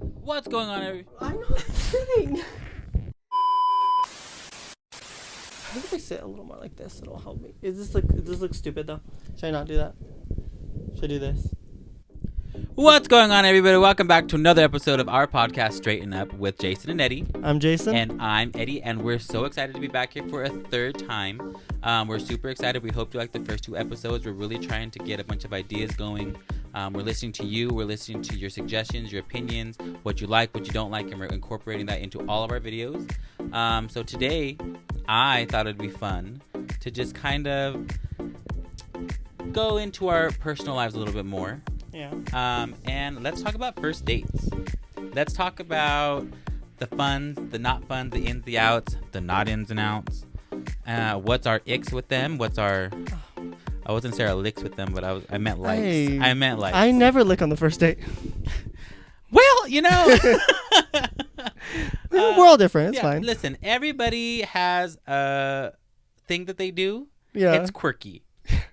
What's going on, I'm not sitting. How if I sit a little more like this? It'll help me. Does this look stupid though? Should I not do that? Should I do this? What's going on, everybody? Welcome back to another episode of our podcast, Straighten Up with Jason and Eddie. I'm Jason. And I'm Eddie, and we're so excited to be back here for a third time. We're super excited. We hope you like the first two episodes. We're really trying to get a bunch of ideas going. We're listening to you. We're listening to your suggestions, your opinions, what you like, what you don't like, and we're incorporating that into all of our videos. So today, I thought it'd be fun to just kind of go into our personal lives a little bit more. Yeah. And let's talk about first dates. Let's talk about the funs, the not funs, the ins, the outs, the not ins and outs. What's our icks with them? What's our... I wasn't saying our licks with them, but I meant likes. I meant likes. I never lick on the first date. Well, you know... We're all different. It's fine. Listen, everybody has a thing that they do. Yeah. It's quirky.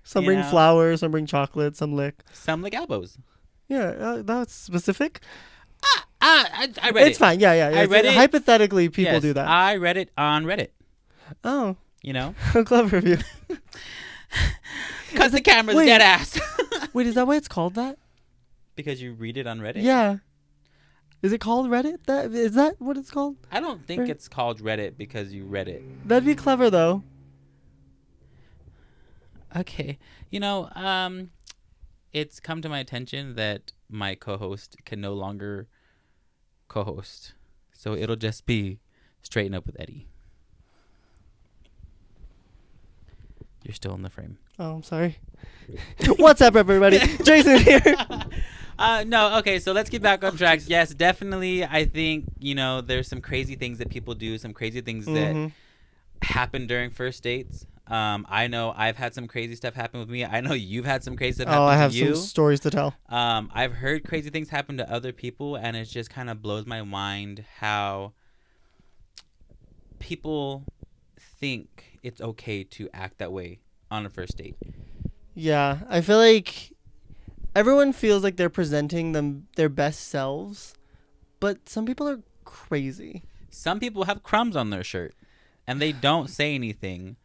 Some bring flowers, some bring chocolate, some lick. Some lick elbows. Yeah, that's specific. I read it. It's fine. Yeah. I read it. Hypothetically, people do that. I read it on Reddit. Oh. You know? How clever of you. Because the camera's dead ass. Wait, is that why it's called that? Because you read it on Reddit? Yeah. Is it called Reddit? Is that what it's called? I don't think it's called Reddit because you read it. That'd be clever, though. Okay. You know, it's come to my attention that my co-host can no longer co-host. So it'll just be Straighten Up with Eddie. You're still in the frame. Oh, I'm sorry. What's up, everybody? Jason here. No, okay, so let's get back on track. Yes, definitely, I think, you know, there's some crazy things that people do, some crazy things that happen during first dates. I know I've had some crazy stuff happen with me. I know you've had some crazy stuff happen with you. I have some stories to tell. I've heard crazy things happen to other people, and it just kind of blows my mind how people think it's okay to act that way on a first date. Yeah, I feel like everyone feels like they're presenting their best selves, but some people are crazy. Some people have crumbs on their shirt, and they don't say anything.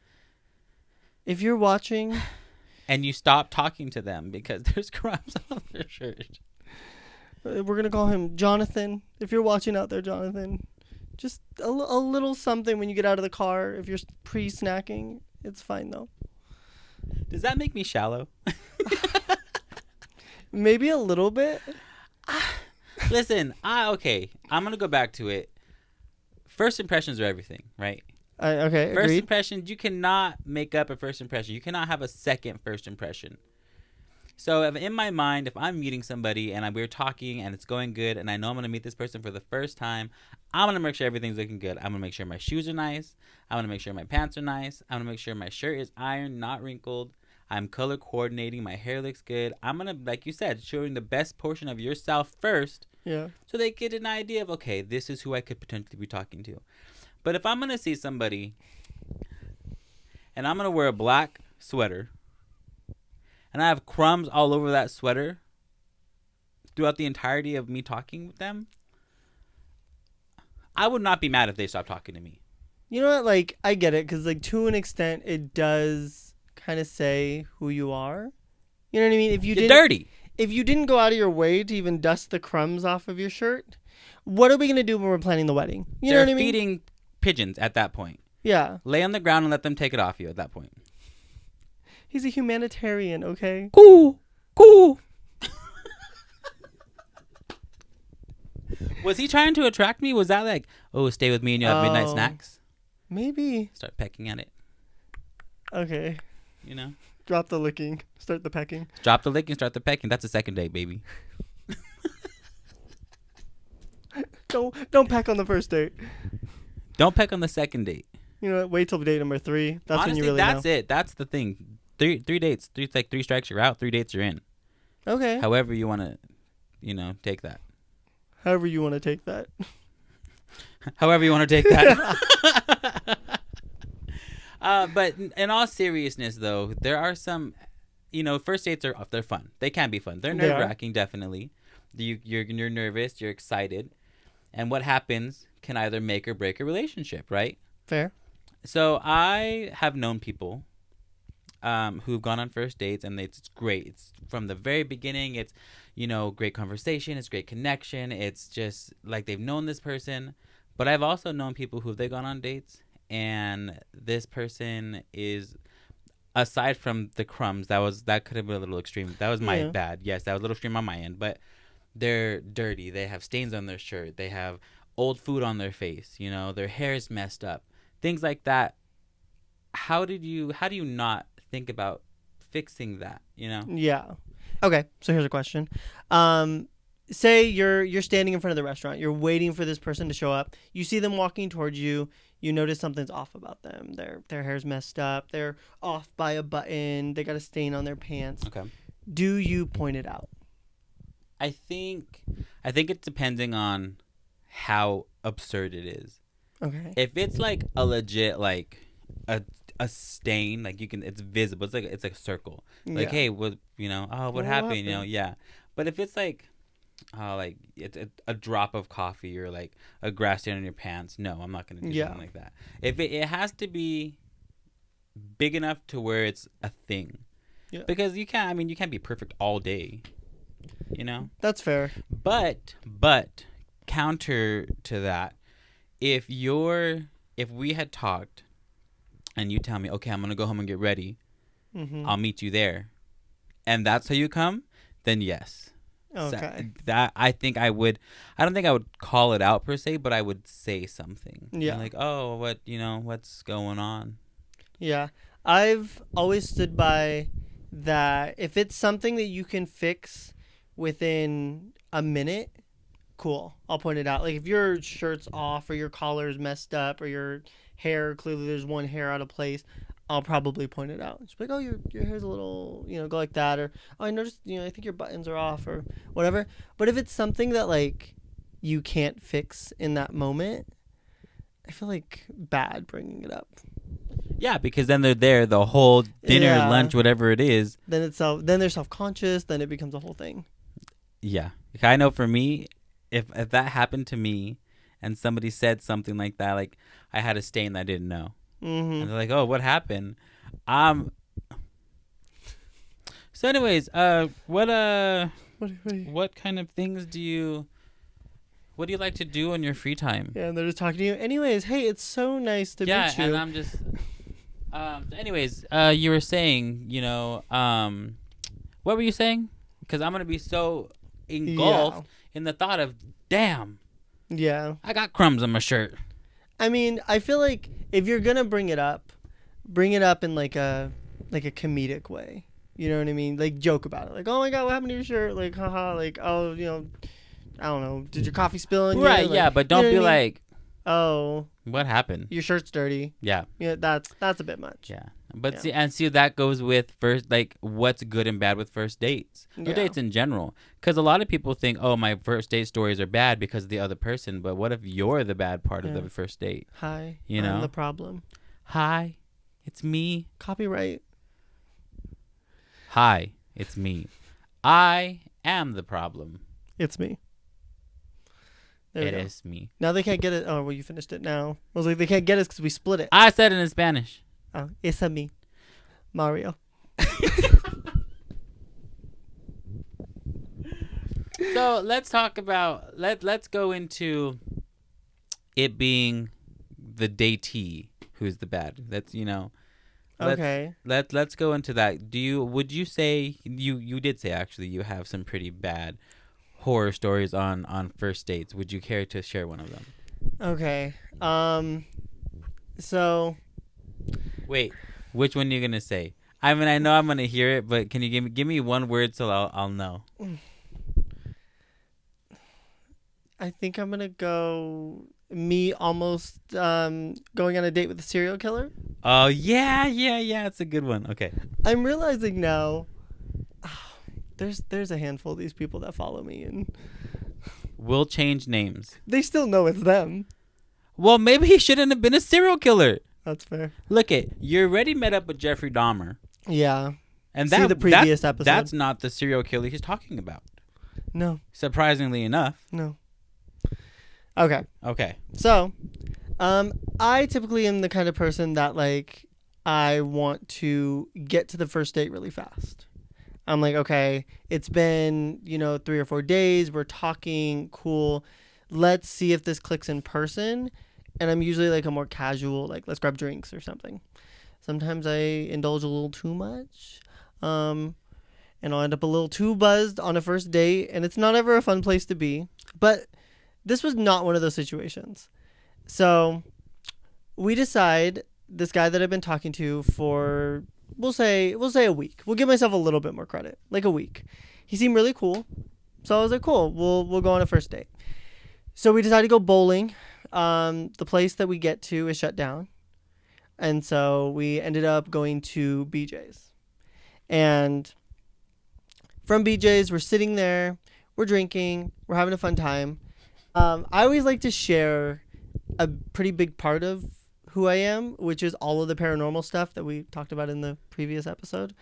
If you're watching... And you stop talking to them because there's crumbs on their shirt. We're going to call him Jonathan. If you're watching out there, Jonathan, just a little something when you get out of the car. If you're pre-snacking, it's fine, though. Does that make me shallow? Maybe a little bit. Listen, okay, I'm going to go back to it. First impressions are everything, right? Okay, First agreed. impression, you cannot make up a first impression. You cannot have a second first impression. So in my mind, if I'm meeting somebody and we're talking and it's going good and I know I'm going to meet this person for the first time, I'm going to make sure everything's looking good. I'm going to make sure my shoes are nice. I'm going to make sure my pants are nice. I'm going to make sure my shirt is ironed, not wrinkled. I'm color coordinating. My hair looks good. I'm going to, like you said, showing the best portion of yourself first. Yeah. So they get an idea of, okay, this is who I could potentially be talking to. But if I'm going to see somebody and I'm going to wear a black sweater and I have crumbs all over that sweater throughout the entirety of me talking with them, I would not be mad if they stopped talking to me. You know what? Like, I get it because, like, to an extent, it does kind of say who you are. You know what I mean? If you're dirty. If you didn't go out of your way to even dust the crumbs off of your shirt, what are we going to do when we're planning the wedding? You know what I mean? They're feeding pigeons at that point. Yeah. Lay on the ground and let them take it off you at that point. He's a humanitarian, okay? Cool. Was he trying to attract me? Was that like, oh, stay with me and you'll have midnight snacks? Maybe. Start pecking at it. Okay. You know? Drop the licking. Start the pecking. Drop the licking, start the pecking. That's a second date, baby. Don't peck on the first date. Don't peck on the second date. You know what? Wait till date number 3. That's honestly, when you really that's know. it. That's the thing. Three dates. It's like 3 strikes, you're out. 3 dates, you're in. Okay. However you want to, take that. However you want to take that. However you want to take that. But in all seriousness, though, there are some, first dates they're fun. They can be fun. They're nerve-wracking, definitely. You're nervous, you're excited, and what happens can either make or break a relationship, right? Fair. So I have known people who've gone on first dates, and it's great. It's from the very beginning. It's, great conversation. It's great connection. It's just like they've known this person. But I've also known people who they've gone on dates, and this person is, aside from the crumbs, that could have been a little extreme. That was my bad. Yes, that was a little extreme on my end. But they're dirty. They have stains on their shirt. They have old food on their face. Their hair is messed up. Things like that. How do you not think about fixing that? Yeah. Okay. So here's a question. Say you're standing in front of the restaurant. You're waiting for this person to show up. You see them walking towards you. You notice something's off about them. Their hair's messed up. They're off by a button. They got a stain on their pants. Okay. Do you point it out? I think it's depending on how absurd it is. Okay. If it's like a legit like a stain, like it's visible. It's like a circle. Like, hey, what what happened? Yeah. But if it's like it's a drop of coffee or like a grass stain on your pants, no, I'm not gonna do something like that. If it has to be big enough to where it's a thing. Yeah. Because you can't be perfect all day. That's fair. But counter to that, if we had talked and you tell me, okay, I'm gonna go home and get ready, I'll meet you there, and that's how you come, then yes. Okay. So that I think I would. I don't think I would call it out per se, but I would say something. Yeah. Like, oh, what's going on? Yeah, I've always stood by that. If it's something that you can fix within a minute, cool, I'll point it out. Like if your shirt's off or your collar's messed up or your hair, clearly there's one hair out of place, I'll probably point it out. Just be like, oh, your hair's a little, go like that. Or, oh, I noticed, I think your buttons are off or whatever. But if it's something that like you can't fix in that moment, I feel like bad bringing it up. Yeah, because then they're there the whole dinner, lunch, whatever it is. Then they're self-conscious. Then it becomes a whole thing. Yeah, I know for me, if that happened to me, and somebody said something like that, like I had a stain that I didn't know, and they're like, "Oh, what happened?" So, anyways, what kind of things what do you like to do on your free time? Yeah, and they're just talking to you. Anyways, hey, it's so nice to meet you. Yeah, and I'm just. Anyways, you were saying, what were you saying? Because I'm gonna be so engulfed in the thought of, damn. Yeah. I got crumbs on my shirt. I mean, I feel like if you're gonna bring it up in like a comedic way. You know what I mean? Like joke about it. Like, oh my god, what happened to your shirt? Like, haha. Like, oh, I don't know. Did your coffee spill on you? Right. Like, yeah, but don't be like, oh, what happened? Your shirt's dirty. Yeah. Yeah, that's a bit much. Yeah. But see that goes with first, like what's good and bad with first dates or dates in general. Because a lot of people think, oh, my first date stories are bad because of the other person. But what if you're the bad part of the first date? Hi, I'm the problem. Hi, it's me. Copyright. Hi, it's me. I am the problem. It's me. It is me. Now they can't get it. Oh, well, you finished it now. I was like, they can't get it because we split it. I said it in Spanish. Oh, it's a me. Mario. So let's talk about, let's go into it being the datee who's the bad. That's, Okay. Let's go into that. Would you say, you did say actually you have some pretty bad horror stories on first dates. Would you care to share one of them? Okay. So. Wait, which one are you gonna say? I mean, I know I'm gonna hear it, but can you give me one word so I'll know? I think I'm gonna go me almost going on a date with a serial killer. Oh yeah, it's a good one. Okay. I'm realizing now. There's a handful of these people that follow me, and we'll change names. They still know it's them. Well, maybe he shouldn't have been a serial killer. That's fair. Look you already met up with Jeffrey Dahmer. Yeah. And see the previous episode. That's not the serial killer he's talking about. No. Surprisingly enough. No. Okay. Okay. So, I typically am the kind of person that like I want to get to the first date really fast. I'm like, okay, it's been, 3 or 4 days. We're talking, cool. Let's see if this clicks in person. And I'm usually like a more casual, like, let's grab drinks or something. Sometimes I indulge a little too much. And I'll end up a little too buzzed on a first date. And it's not ever a fun place to be. But this was not one of those situations. So we decide, this guy that I've been talking to for, we'll say a week. We'll give myself a little bit more credit, like a week. He seemed really cool, so I was like, cool. We'll go on a first date. So we decided to go bowling. The place that we get to is shut down, and so we ended up going to BJ's. And from BJ's, we're sitting there, we're drinking, we're having a fun time. I always like to share a pretty big part of who I am, which is all of the paranormal stuff that we talked about in the previous episode.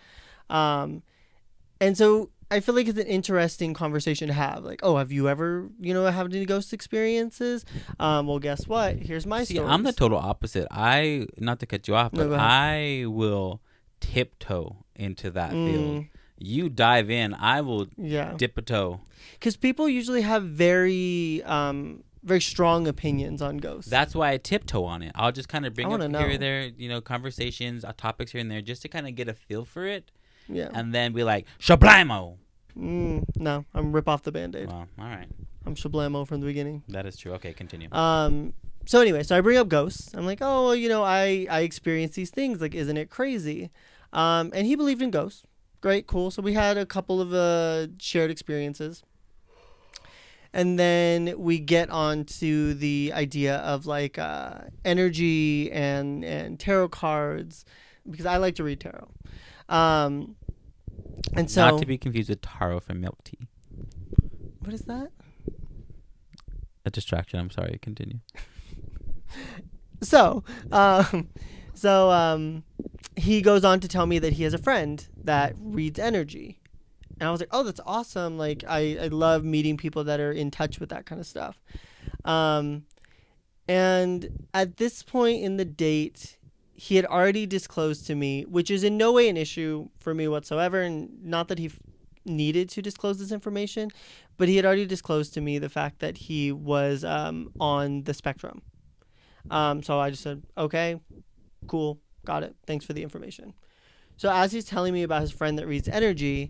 And so I feel like it's an interesting conversation to have. Like, oh, have you ever, had any ghost experiences? Well, guess what? Here's my story. I'm the total opposite. Not to cut you off, but I will tiptoe into that field. You dive in, I will dip a toe. Because people usually have very strong opinions on ghosts. That's why I tiptoe on it. I'll just kind of bring up here or there, conversations, topics here and there, just to kind of get a feel for it. Yeah. And then be like, shablamo. No, I'm rip off the Band-Aid. Well, all right. I'm shablamo from the beginning. That is true. Okay, continue. So anyway, I bring up ghosts. I'm like, oh, well, I experience these things. Like, isn't it crazy? And he believed in ghosts. Great, cool. So we had a couple of shared experiences. And then we get on to the idea of like energy and tarot cards, because I like to read tarot. And so, not to be confused with taro from milk tea. What is that? A distraction. I'm sorry. Continue. So he goes on to tell me that he has a friend that reads energy. And I was like, oh, that's awesome. Like, I love meeting people that are in touch with that kind of stuff. And at this point in the date, he had already disclosed to me, which is in no way an issue for me whatsoever. And not that he needed to disclose this information, but he had already disclosed to me the fact that he was on the spectrum. So I just said, okay, cool. Got it. Thanks for the information. So as he's telling me about his friend that reads energy,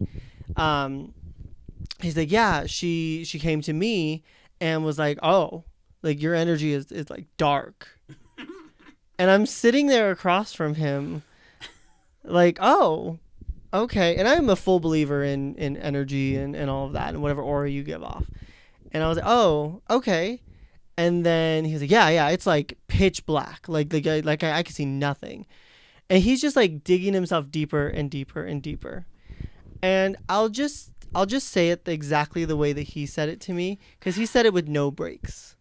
he's like, yeah, she came to me and was like, oh, like your energy is like dark. And I'm sitting there across from him like, oh, okay. And I'm a full believer in energy and all of that and whatever aura you give off. And I was like, oh, okay. And then he was like, yeah, it's like pitch black. Like the guy, like I can see nothing. And he's just like digging himself deeper and deeper and deeper. And I'll just say it exactly the way that he said it to me, because he said it with no breaks.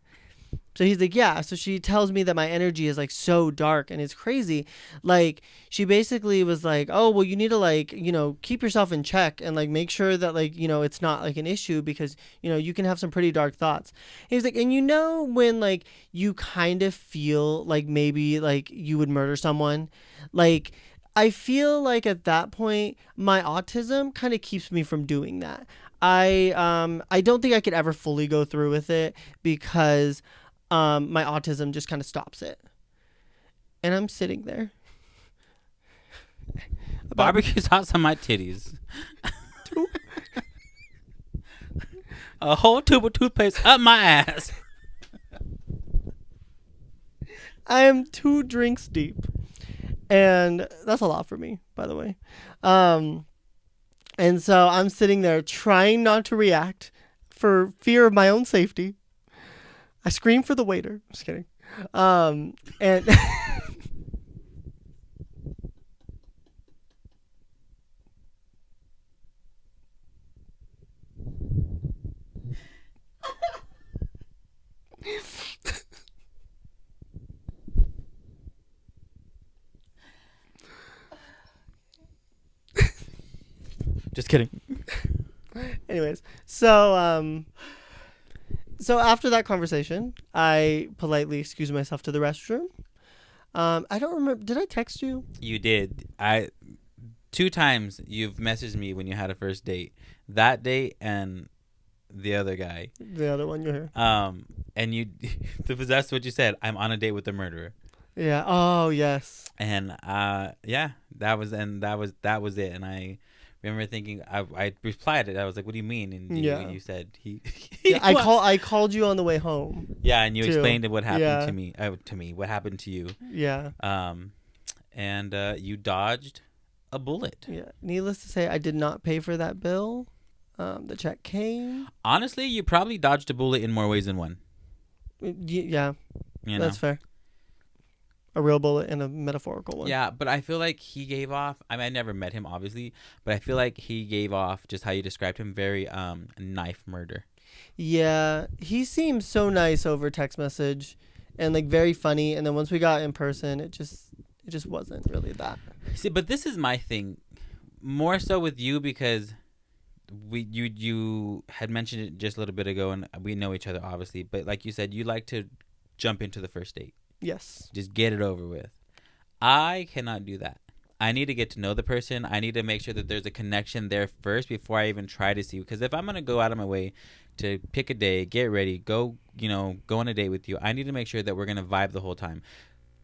So he's like, yeah. So she tells me that my energy is like so dark and it's crazy. Like she basically was like, oh, well, you need to like, keep yourself in check and like make sure that like, it's not like an issue, because, you can have some pretty dark thoughts. He was like, and when like you kind of feel like maybe like you would murder someone, like I feel like at that point, my autism kind of keeps me from doing that. I don't think I could ever fully go through with it, because my autism just kind of stops it. And I'm sitting there. Barbecue sauce on my titties. A whole tube of toothpaste up my ass. I am 2 drinks deep. And that's a lot for me, by the way. And so I'm sitting there trying not to react for fear of my own safety. I scream for the waiter. Just kidding. And Just kidding. Anyways, so after that conversation, I politely excused myself to the restroom. I don't remember. Did I text you? You did. 2 times you've messaged me when you had a first date. That date and the other guy. The other one you're here. And you, that's what you said. I'm on a date with the murderer. Yeah. Oh yes. And yeah, that was it. And I remember thinking, I replied it. I was like, "What do you mean?" And you said he. Yeah, I called you on the way home. Yeah, and you too. explained what happened Yeah. to me. What happened to you? Yeah. And you dodged a bullet. Yeah. Needless to say, I did not pay for that bill. The check came. Honestly, you probably dodged a bullet in more ways than one. Yeah. You know? That's fair. A real bullet and a metaphorical one. Yeah, but I feel like he gave off. I mean, I never met him, obviously, but I feel like he gave off, just how you described him, very knife murder. Yeah, he seemed so nice over text message, and like very funny. And then once we got in person, it just wasn't really that. See, but this is my thing, more so with you, because you had mentioned it just a little bit ago, and we know each other obviously. But like you said, you like to jump into the first date. Yes. Just get it over with. I cannot do that. I need to get to know the person. I need to make sure that there's a connection there first before I even try to see. Because if I'm going to go out of my way to pick a day, get ready, go on a date with you, I need to make sure that we're going to vibe the whole time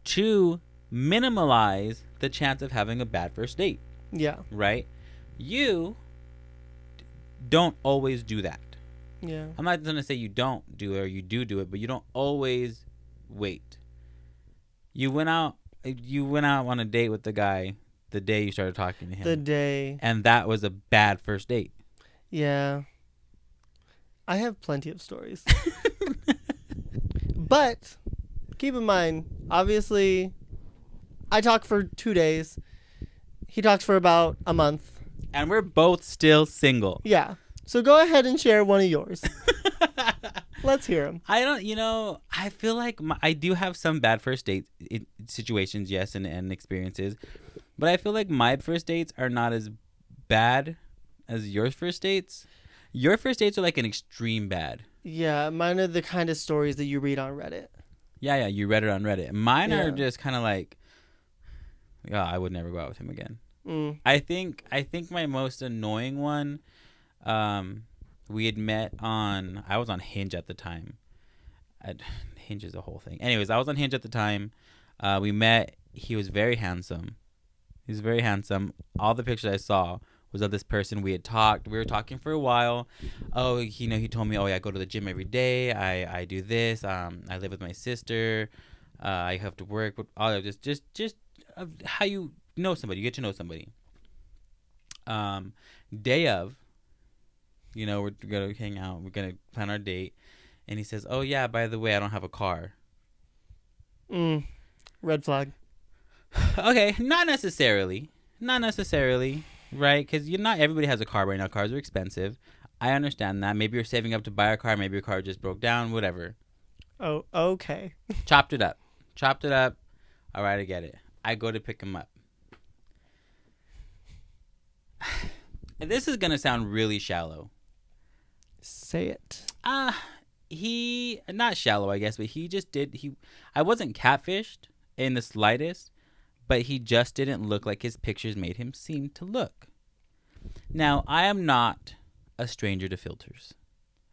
to minimize the chance of having a bad first date. Yeah. Right? You don't always do that. Yeah. I'm not going to say you don't do it or you do it, but you don't always wait. You went out on a date with the guy the day you started talking to him. The day. And that was a bad first date. Yeah. I have plenty of stories. But keep in mind, obviously, I talked for 2 days. He talks for about a month. And we're both still single. Yeah. So go ahead and share one of yours. Let's hear them. I feel like I do have some bad first date situations, yes, and experiences. But I feel like my first dates are not as bad as your first dates. Your first dates are like an extreme bad. Yeah, mine are the kind of stories that you read on Reddit. Yeah, you read it on Reddit. Mine are just kind of like, yeah, I would never go out with him again. I think my most annoying one, we had met I was on Hinge at the time. Hinge is a whole thing. Anyways, I was on Hinge at the time. We met. He was very handsome. All the pictures I saw was of this person. We had talked. We were talking for a while. Oh, he told me, oh, yeah, I go to the gym every day. I do this. I live with my sister. I have to work. With all of this. Just how you know somebody. You get to know somebody. Day of. We're going to hang out. We're going to plan our date. And he says, oh, yeah, by the way, I don't have a car. Red flag. Okay, not necessarily, right? Because not everybody has a car right now. Cars are expensive. I understand that. Maybe you're saving up to buy a car. Maybe your car just broke down, whatever. Oh, okay. Chopped it up. All right, I get it. I go to pick him up. This is going to sound really shallow. Say it. He, not shallow, I guess, but I wasn't catfished in the slightest, but he just didn't look like his pictures made him seem to look. Now, I am not a stranger to filters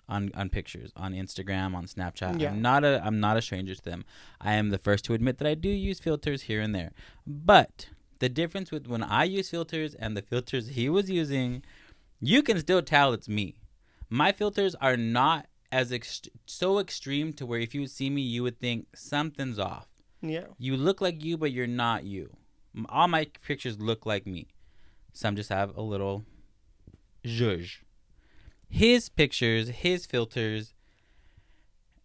on pictures, on Instagram, on Snapchat. Yeah. I'm not a stranger to them. I am the first to admit that I do use filters here and there. But the difference with when I use filters and the filters he was using, you can still tell it's me. My filters are not as so extreme to where if you would see me, you would think something's off. Yeah. You look like you, but you're not you. All my pictures look like me. Some just have a little zhuzh. His pictures, his filters,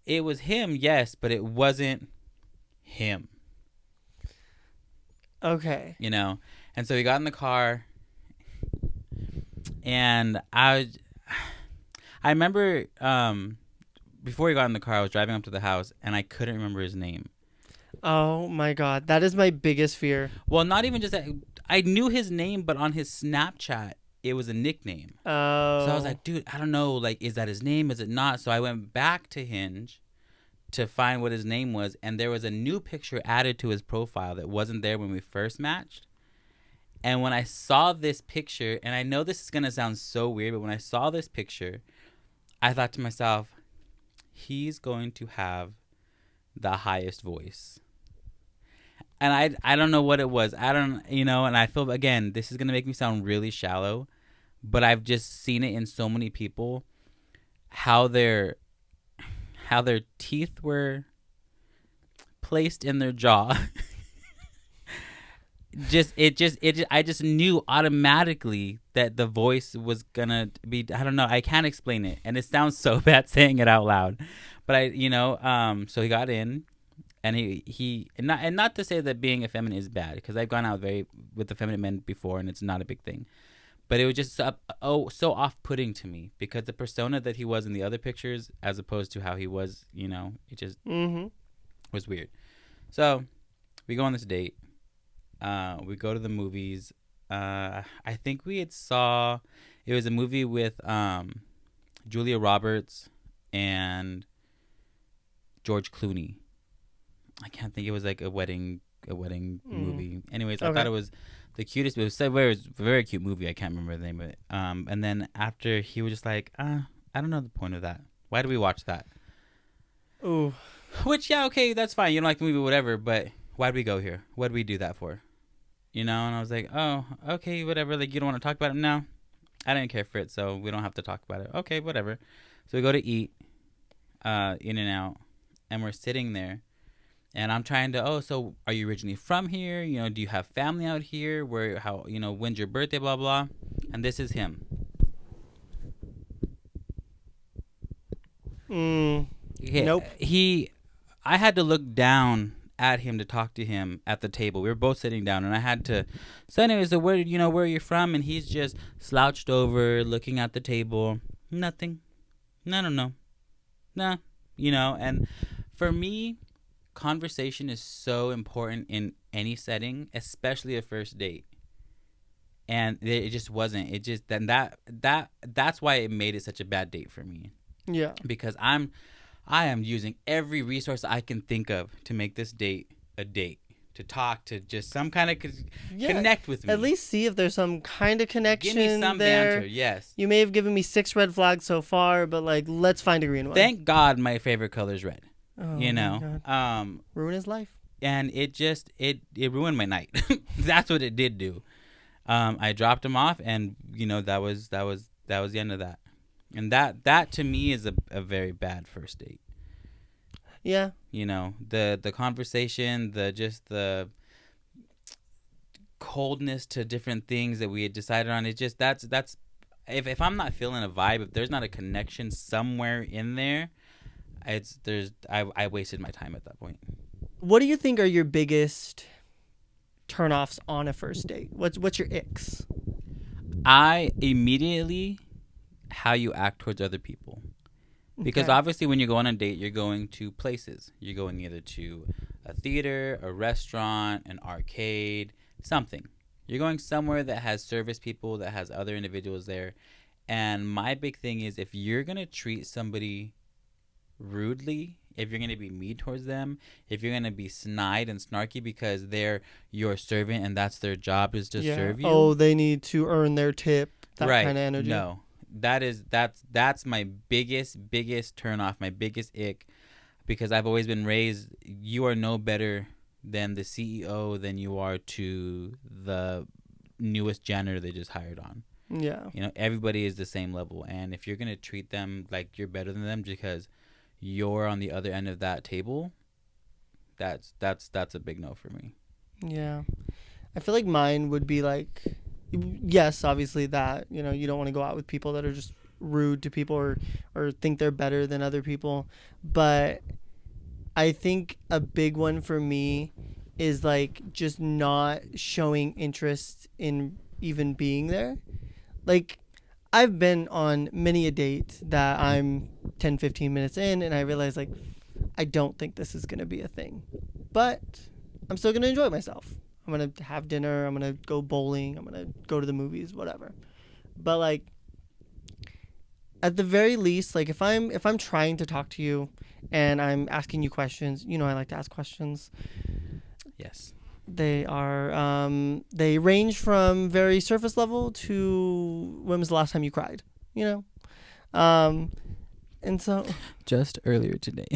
it was him, yes, but it wasn't him. Okay. And so we got in the car, and I remember before we got in the car, I was driving up to the house, and I couldn't remember his name. Oh, my God. That is my biggest fear. Well, not even just that. I knew his name, but on his Snapchat, it was a nickname. Oh. So I was like, dude, I don't know. Like, is that his name? Is it not? So I went back to Hinge to find what his name was, and there was a new picture added to his profile that wasn't there when we first matched. And when I saw this picture, and I know this is going to sound so weird, but when I saw this picture, I thought to myself, he's going to have the highest voice. And I don't know what it was. I don't, and I feel, again, this is going to make me sound really shallow, but I've just seen it in so many people, how their teeth were placed in their jaw. I just knew automatically that the voice was gonna be, I don't know, I can't explain it, and it sounds so bad saying it out loud, but so he got in, and he not to say that being effeminate is bad, because I've gone out with effeminate men before, and it's not a big thing, but it was just so off-putting to me, because the persona that he was in the other pictures, as opposed to how he was, it just was weird. So we go on this date. We go to the movies. I think we it was a movie with Julia Roberts and George Clooney. I can't think. It was like a wedding movie. Anyways, I thought it was the cutest. It was a very cute movie. I can't remember the name of it. And then after, he was just like, I don't know the point of that. Why do we watch that? Ooh. Which, yeah, okay, that's fine. You don't like the movie, whatever. But why'd we go here? What'd we do that for? And I was like, oh, okay, whatever. Like, you don't want to talk about it? No, I didn't care for it, so we don't have to talk about it. Okay, whatever. So we go to eat, In-N-Out, and we're sitting there, and I'm trying to, so are you originally from here? Do you have family out here? When's your birthday? Blah blah. And this is him. Nope. I had to look down at him to talk to him at the table. We were both sitting down, and I had to. So anyways, where are you from? And he's just slouched over, looking at the table. Nothing. No. Nah. And for me, conversation is so important in any setting, especially a first date. And it just wasn't. It just that's why it made it such a bad date for me. Yeah. Because I am using every resource I can think of to make this date a date, to talk, to just some kind of connect with me. At least see if there's some kind of connection. Give me some there. banter, yes. You may have given me 6 red flags so far, but let's find a green one. Thank God my favorite color is red. Oh, my God. Ruin his life. And it just it ruined my night. That's what it did do. I dropped him off, and that was the end of that. And that to me is a very bad first date. Yeah. The conversation, the coldness to different things that we had decided on. It just that's if I'm not feeling a vibe, if there's not a connection somewhere in there, I wasted my time at that point. What do you think are your biggest turnoffs on a first date? What's your icks? I immediately how you act towards other people. Because obviously when you go on a date, you're going to places. You're going either to a theater, a restaurant, an arcade, something. You're going somewhere that has service people, that has other individuals there. And my big thing is, if you're going to treat somebody rudely, if you're going to be mean towards them, if you're going to be snide and snarky because they're your servant and that's their job is to serve you. Oh, they need to earn their tip. That kind of energy. No. That's my biggest turn off, my biggest ick, because I've always been raised, you are no better than the CEO than you are to the newest janitor they just hired on. Yeah. Everybody is the same level, and if you're going to treat them like you're better than them because you're on the other end of that table, that's a big no for me. Yeah. I feel like mine would be like, yes, obviously that, you don't want to go out with people that are just rude to people or think they're better than other people. But I think a big one for me is just not showing interest in even being there. I've been on many a date that I'm 10, 15 minutes in and I realize I don't think this is going to be a thing, but I'm still going to enjoy myself. I'm going to have dinner. I'm going to go bowling. I'm going to go to the movies, whatever. But like at the very least, like if I'm trying to talk to you and I'm asking you questions, I like to ask questions. Yes. They are they range from very surface level to when was the last time you cried, and so Just earlier today.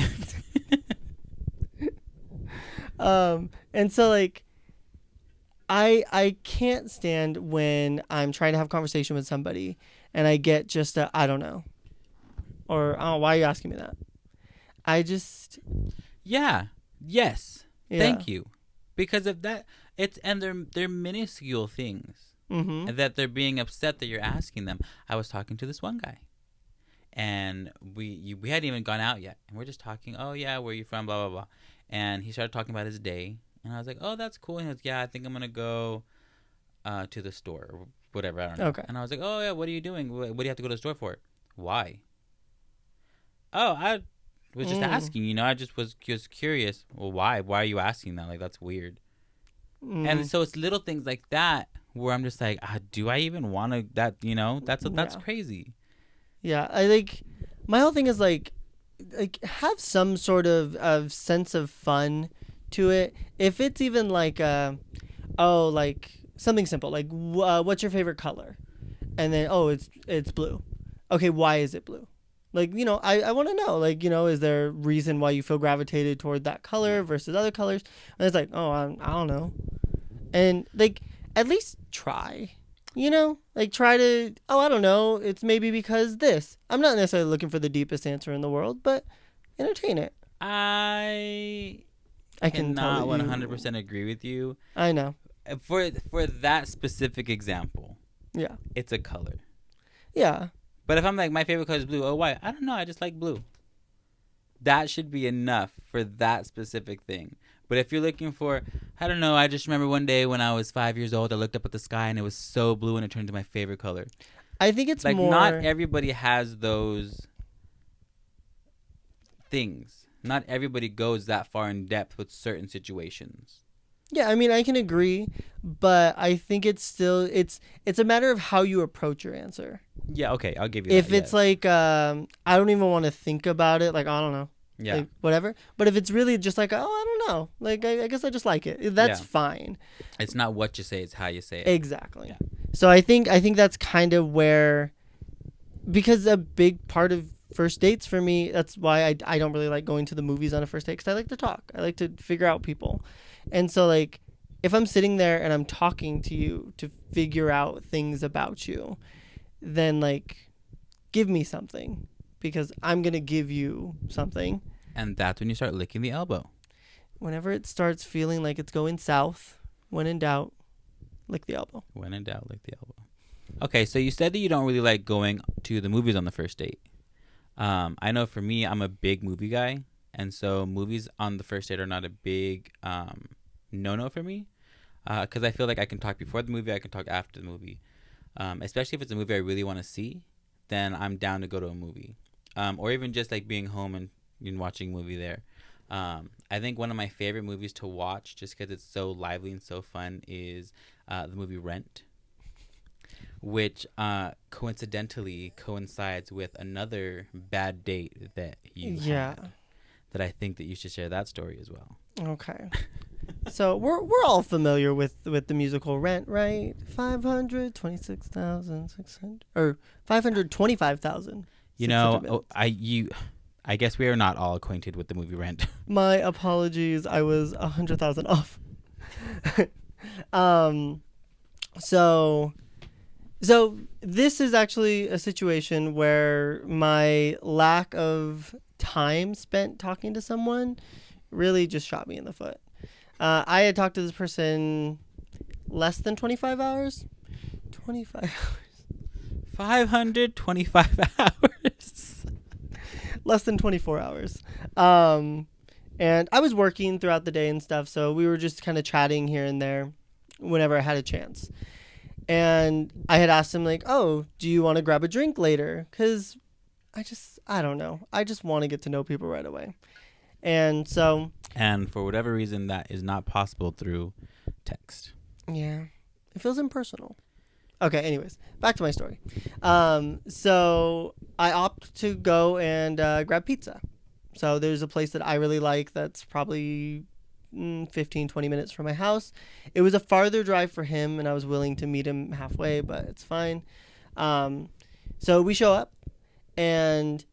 and so like I can't stand when I'm trying to have a conversation with somebody and I get just a I don't know, or oh, why are you asking me that? I just Yeah. Yes. yeah. Thank you. Because of that, they're minuscule things, Mm-hmm. and that they're being upset that you're asking them. I was talking to this one guy, and we hadn't even gone out yet, and we're just talking. Oh yeah, where are you from? Blah blah blah. And he started talking about his day, and I was like, oh, that's cool. And he goes, yeah, I think I'm gonna go to the store or whatever. I don't know. Okay. And I was like, oh yeah, what are you doing? What do you have to go to the store for? Why? Oh, I was just asking. I just was curious. Well, why? Why are you asking that? Like, that's weird. And so it's little things like that where I'm just like, do I even want to? That's crazy. Yeah, I think my whole thing is like have some sort of sense of fun to it. If it's even like like something simple like what's your favorite color, and then it's blue. Okay, why is it blue? Like, I want to know, like, is there a reason why you feel gravitated toward that color versus other colors? And it's like, oh, I don't know. And like, at least try, like try to, oh, I don't know. It's maybe because this. I'm not necessarily looking for the deepest answer in the world, but entertain it. I can cannot tell you. 100% agree with you. I know. For that specific example, Yeah. it's a color. Yeah. But if I'm like, my favorite color is blue, oh, why? I don't know. I just like blue. That should be enough for that specific thing. But if you're looking for, I don't know, I just remember one day when I was 5 years old, I looked up at the sky and it was so blue and it turned to my favorite color. I think it's like more. Not everybody has those things. Not everybody goes that far in depth with certain situations. Yeah, I mean, I can agree, but I think it's still it's a matter of how you approach your answer. Yeah, okay, I'll give you If that. it's like I don't even want to think about it, like I don't know. Yeah. Like, whatever. But if it's really just like, oh, I don't know. Like I guess I just like it. That's fine. It's not what you say, it's how you say it. Exactly. Yeah. So I think that's kind of where, because a big part of first dates for me, that's why I don't really like going to the movies on a first date, because I like to talk. I like to figure out people. And so like if I'm sitting there and I'm talking to you to figure out things about you, then like give me something, because I'm going to give you something. And that's when you start licking the elbow. Whenever it starts feeling like it's going south, when in doubt, lick the elbow. When in doubt, lick the elbow. Okay, so you said that you don't really like going to the movies on the first date. I know for me, I'm a big movie guy. And so movies on the first date are not a big no-no for me. Because I feel like I can talk before the movie, I can talk after the movie. Especially if it's a movie I really want to see, then I'm down to go to a movie. Or even just like being home and watching a movie there. I think one of my favorite movies to watch, just because it's so lively and so fun, is the movie Rent, which coincidentally coincides with another bad date that you had. That I think that you should share that story as well. Okay. So we're all familiar with the musical Rent, right? 526,600 or 525,000. I guess we are not all acquainted with the movie Rent. My apologies. I was 100,000 off. So this is actually a situation where my lack of time spent talking to someone really just shot me in the foot. I had talked to this person less than 25 hours. 25 hours. 525 hours. Less than 24 hours. And I was working throughout the day and stuff, so we were just kind of chatting here and there whenever I had a chance. And I had asked him, like, oh, do you want to grab a drink later? Because I don't know. I just want to get to know people right away. And so... And for whatever reason, that is not possible through text. Yeah. It feels impersonal. Okay, anyways, back to my story. So I opt to go and grab pizza. So there's a place that I really like that's probably 15, 20 minutes from my house. It was a farther drive for him, and I was willing to meet him halfway, but it's fine. So we show up, and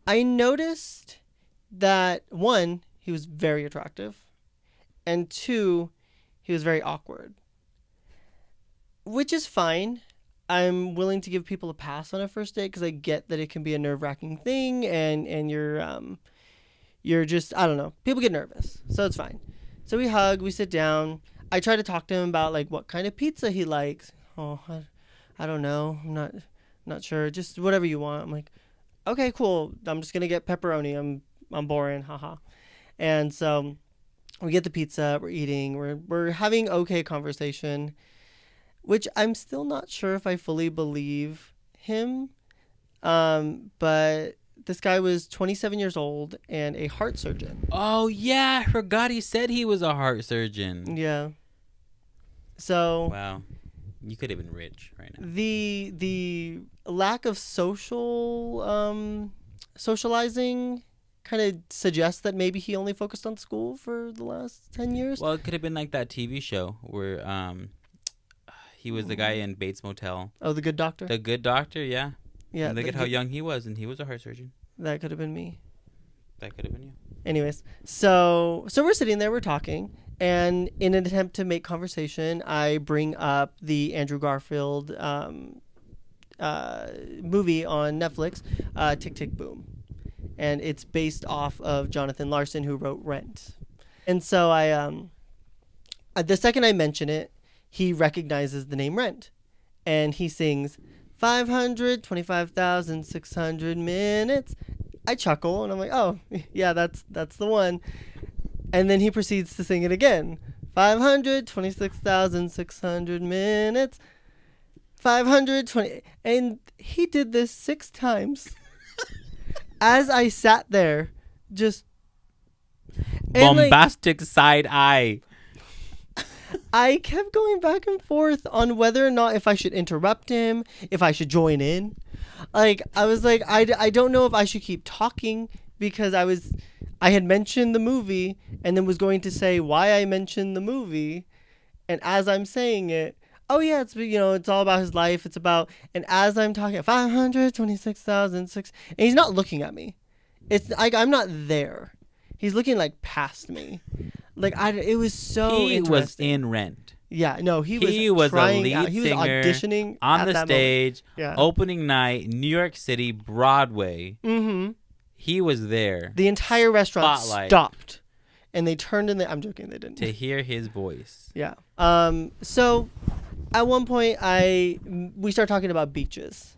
I noticed that, one, he was very attractive, and two, he was very awkward. Which is fine. I'm willing to give people a pass on a first date because I get that it can be a nerve-wracking thing, and you're just, I don't know. People get nervous, so it's fine. So we hug, we sit down. I try to talk to him about like what kind of pizza he likes. Oh, I don't know. I'm not sure. Just whatever you want. I'm like, okay, cool. I'm just gonna get pepperoni. I'm boring, haha. And so we get the pizza. We're eating. We're having okay conversation. Which I'm still not sure if I fully believe him. But this guy was 27 years old and a heart surgeon. Oh, yeah. I forgot he said he was a heart surgeon. Yeah. So... Wow. You could have been rich right now. The lack of socializing kind of suggests that maybe he only focused on school for the last 10 years. Well, it could have been like that TV show where... he was the guy in Bates Motel. Oh, The Good Doctor? The Good Doctor, yeah. Yeah. And look at how young he was, and he was a heart surgeon. That could have been me. That could have been you. Anyways, so we're sitting there, we're talking, and in an attempt to make conversation, I bring up the Andrew Garfield movie on Netflix, Tick, Tick, Boom. And it's based off of Jonathan Larson, who wrote Rent. And so the second I mention it, he recognizes the name Rent, and he sings 525,600 minutes. I chuckle, and I'm like, oh, yeah, that's the one. And then he proceeds to sing it again. 526,600 minutes. 520. And he did this 6 times. As I sat there, just... Bombastic side eye. I kept going back and forth on whether or not if I should interrupt him, if I should join in. Like, I was like, I don't know if I should keep talking because I had mentioned the movie and then was going to say why I mentioned the movie. And as I'm saying it, oh yeah, it's all about his life. It's about, and as I'm talking, 526,006, and he's not looking at me. It's like, I'm not there. He's looking like past me. Like it was so he interesting. Was in Rent. Yeah, no, he was trying a lead out. He was singer auditioning on at the that stage. Yeah. Opening night, New York City, Broadway. Mm-hmm. He was there. The entire restaurant Spotlight. stopped, and they turned in. I'm joking, they didn't. To hear his voice. Yeah. So, at one point, we start talking about beaches,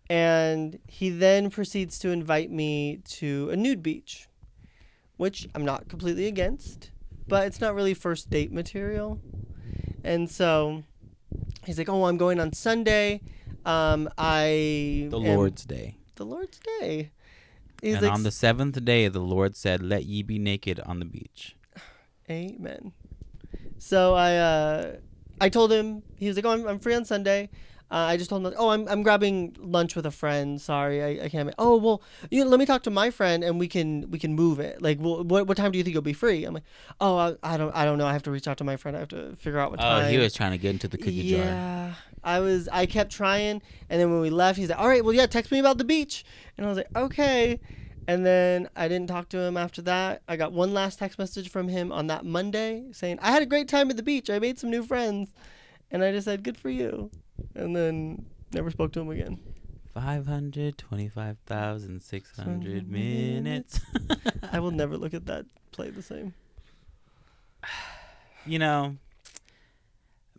and he then proceeds to invite me to a nude beach, which I'm not completely against. But it's not really first date material. And so he's like, oh, I'm going on Sunday. Lord's Day. The Lord's Day. He's and like, on the 7th day, the Lord said, let ye be naked on the beach. Amen. So I told him, he was like, oh, I'm free on Sunday. I just told him, oh, I'm grabbing lunch with a friend. Sorry, I can't. Oh, well, let me talk to my friend and we can move it. Like, well, what time do you think you'll be free? I'm like, oh, I don't know. I have to reach out to my friend. I have to figure out what time. Oh, he was trying to get into the cookie jar. Yeah, I kept trying. And then when we left, he's like, all right, well, yeah, text me about the beach. And I was like, okay. And then I didn't talk to him after that. I got one last text message from him on that Monday saying, I had a great time at the beach. I made some new friends. And I just said, good for you. And then never spoke to him again. 525,600 minutes. I will never look at that play the same.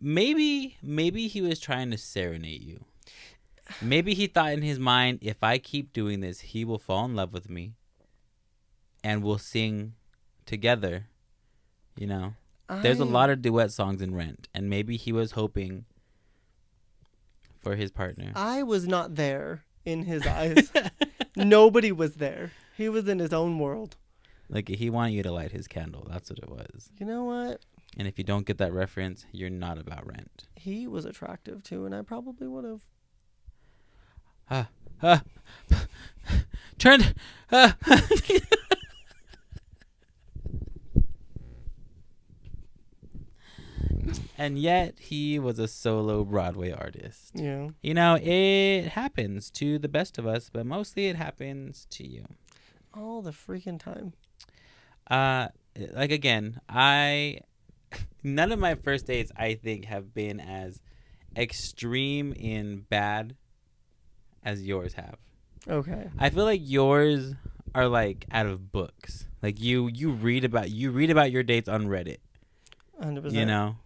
Maybe he was trying to serenade you. Maybe he thought in his mind, if I keep doing this, he will fall in love with me. And we'll sing together. There's a lot of duet songs in Rent. And maybe he was hoping for his partner. I was not there in his eyes. Nobody was there. He was in his own world. Like, he wanted you to light his candle. That's what it was. You know what? And if you don't get that reference, you're not about rent. He was attractive too, and I probably would have. Turn. And yet he was a solo Broadway artist. Yeah. You know, it happens to the best of us, but mostly it happens to you. All the freaking time. Like again, none of my first dates I think have been as extreme in bad as yours have. Okay. I feel like yours are like out of books. Like you read about your dates on Reddit. 100%. You know?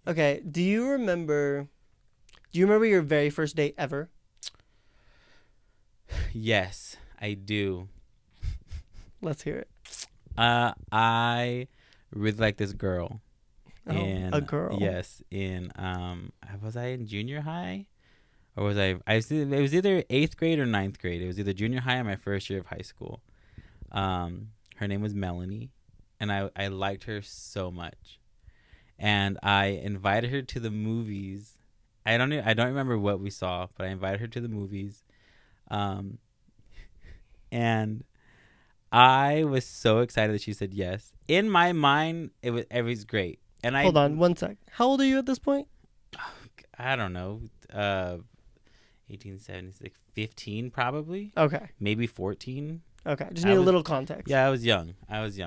Okay. Do you remember your very first date ever? Yes, I do. Let's hear it. I really like this girl. Oh, a girl. Yes, in was I in junior high? Or was I it was either 8th grade or 9th grade. It was either junior high or my first year of high school. Her name was Melanie, and I liked her so much. And I invited her to the movies. I don't remember what we saw, but I invited her to the movies. And I was so excited that she said yes. In my mind, it was great. And Hold on 1 sec. How old are you at this point? I don't know. 1876, 15 probably. Okay. Maybe 14. Okay. Just need a little context. Yeah, I was young. I was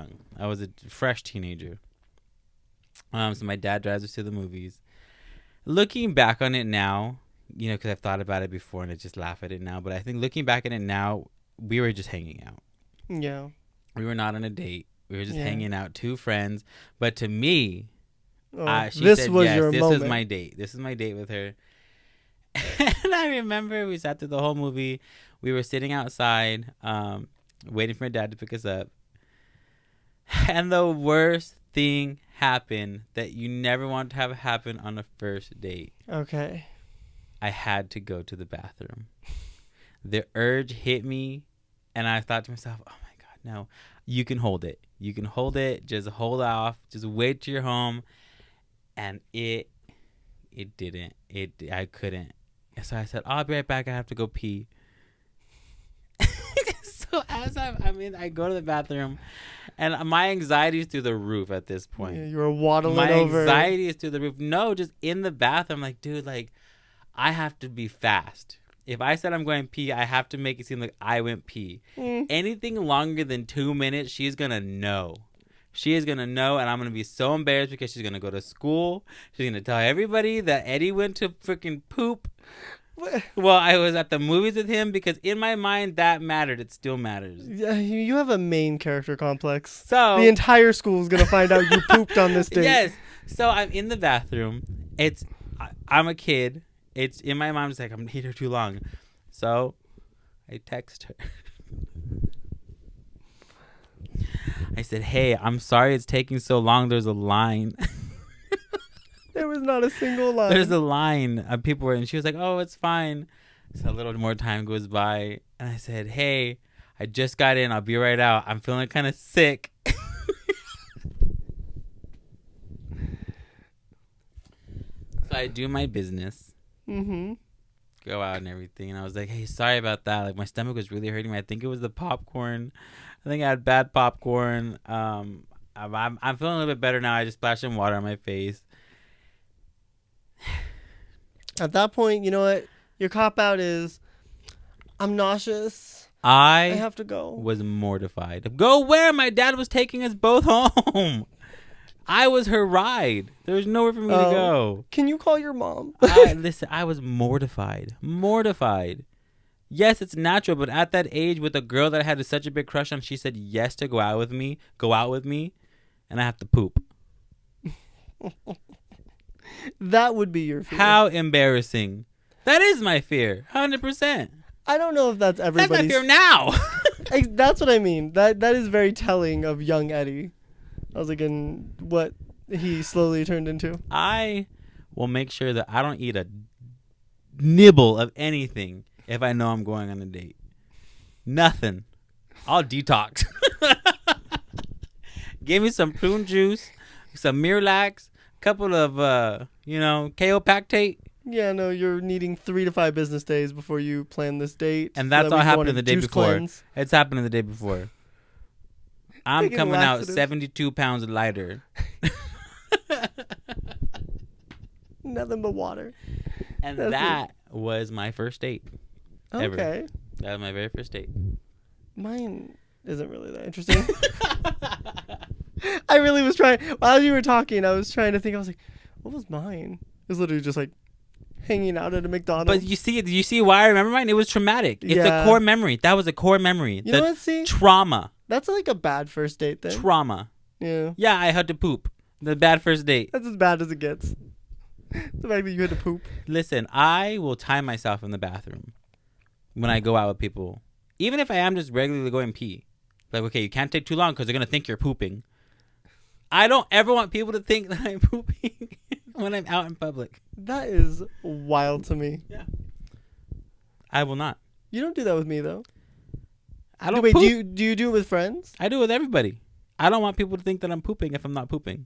a fresh teenager. So my dad drives us to the movies. Looking back on it now, you know, because I've thought about it before and I just laugh at it now. But I think looking back at it now, we were just hanging out. Yeah. We were not on a date. We were just hanging out, two friends. But to me, she said, was yes, your this moment. was my date. This is my date with her. And I remember we sat through the whole movie. We were sitting outside, waiting for my dad to pick us up. And the worst thing happened that you never want to have happen on a first date. Okay. I had to go to the bathroom. The urge hit me, and I thought to myself, oh my God, no. You can hold it. You can hold it. Just hold off. Just wait till you're home. And it didn't. I couldn't. So I said, I'll be right back. I have to go pee. So as I go to the bathroom, and my anxiety is through the roof at this point. Yeah, you were waddling my over. My anxiety is through the roof. No, just in the bathroom. Like, dude, like, I have to be fast. If I said I'm going pee, I have to make it seem like I went pee. Anything longer than 2 minutes, she's going to know. She is going to know, and I'm going to be so embarrassed because she's going to go to school. She's going to tell everybody that Eddie went to freaking poop. Well, I was at the movies with him because in my mind, that mattered. It still matters. Yeah, you have a main character complex. So the entire school is going to find out you pooped on this date. Yes. So I'm in the bathroom. I'm a kid. It's in my mind. It's like, I'm here too long. So I text her. I said, hey, I'm sorry it's taking so long. There's a line. There was not a single line. There's a line. People were, and she was like, oh, it's fine. So a little more time goes by. And I said, hey, I just got in. I'll be right out. I'm feeling kind of sick. So I do my business. Mm-hmm. Go out and everything. And I was like, hey, sorry about that. Like, my stomach was really hurting me. I think it was the popcorn. I think I had bad popcorn. I'm feeling a little bit better now. I just splashed some water on my face. At that point, you know what? Your cop-out is, I'm nauseous. I have to go. Was mortified. Go where? My dad was taking us both home. I was her ride. There was nowhere for me to go. Can you call your mom? Listen, I was mortified. Mortified. Yes, it's natural, but at that age with a girl that I had such a big crush on, she said yes to go out with me, and I have to poop. That would be your fear. How embarrassing. That is my fear. 100%. I don't know if that's everybody's. That's my fear now. That's what I mean. That is very telling of young Eddie. I was like, in what he slowly turned into. I will make sure that I don't eat a nibble of anything if I know I'm going on a date. Nothing. I'll detox. Give me some prune juice. some Miralax, a couple of Kaopactate, Yeah, no, you're needing 3 to 5 business days before you plan this date. and so that's that all we can go happened on a the day juice before. cleanse. It's happening the day before. I'm Taking coming out laxatives. 72 pounds lighter. Nothing but water. And That's that was my first date. Ever. Okay. That was my very first date. Mine isn't really that interesting. I really was trying. While you were talking, I was trying to think. I was like, what was mine? It was literally just like hanging out at a McDonald's. But you see why I remember mine? It was traumatic. It's Yeah. a core memory. That was a core memory. You know what? See, Trauma. that's like a bad first date then. Trauma. Yeah. Yeah, I had to poop. The bad first date. That's as bad as it gets. The fact that you had to poop. Listen, I will time myself in the bathroom when I go out with people. Even if I am just regularly going pee. Like, okay, you can't take too long because they're going to think you're pooping. I don't ever want people to think that I'm pooping when I'm out in public. That is wild to me. Yeah. I will not. You don't do that with me though. I don't Wait, poop. do you do it with friends? I do it with everybody. I don't want people to think that I'm pooping if I'm not pooping.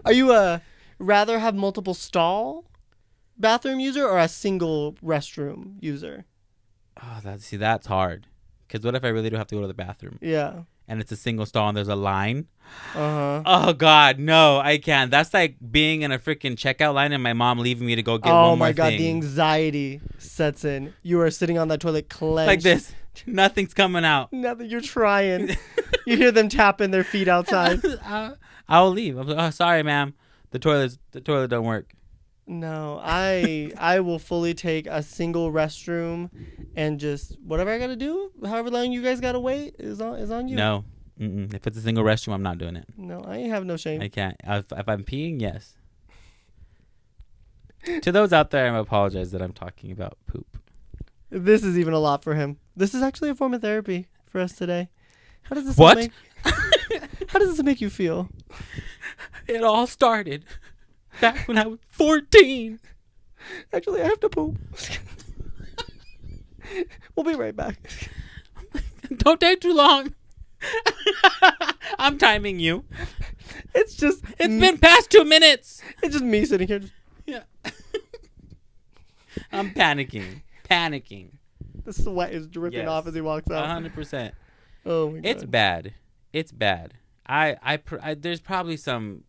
Are you rather have multiple stall bathroom user or a single restroom user? Oh, that's hard. Because what if I really do have to go to the bathroom Yeah. and it's a single stall and there's a line? Uh-huh. Oh, God, no, I can't. That's like being in a freaking checkout line and my mom leaving me to go get Oh one more my god, thing. the anxiety sets in. You are sitting on that toilet clenched. Like this. Nothing's coming out. Nothing. You're trying. You hear them tapping their feet outside. I'll leave. I'm like, oh, sorry, ma'am. The toilet don't work. No, I will fully take a single restroom and just whatever I gotta do, however long you guys gotta wait is on you. No. Mm-mm. If it's a single restroom, I'm not doing it. No, I ain't have no shame. I can't. If I'm peeing, yes. To those out there, I apologize that I'm talking about poop. This is even a lot for him. This is actually a form of therapy for us today. How does this What? How does this make you feel? It all started back when I was 14. Actually, I have to poop. We'll be right back. Don't take too long. I'm timing you. It's Been past 2 minutes. it's just me sitting here. Yeah. I'm panicking. The sweat is dripping Yes. off as he walks out. 100%. Oh my god. It's bad. It's bad. There's probably some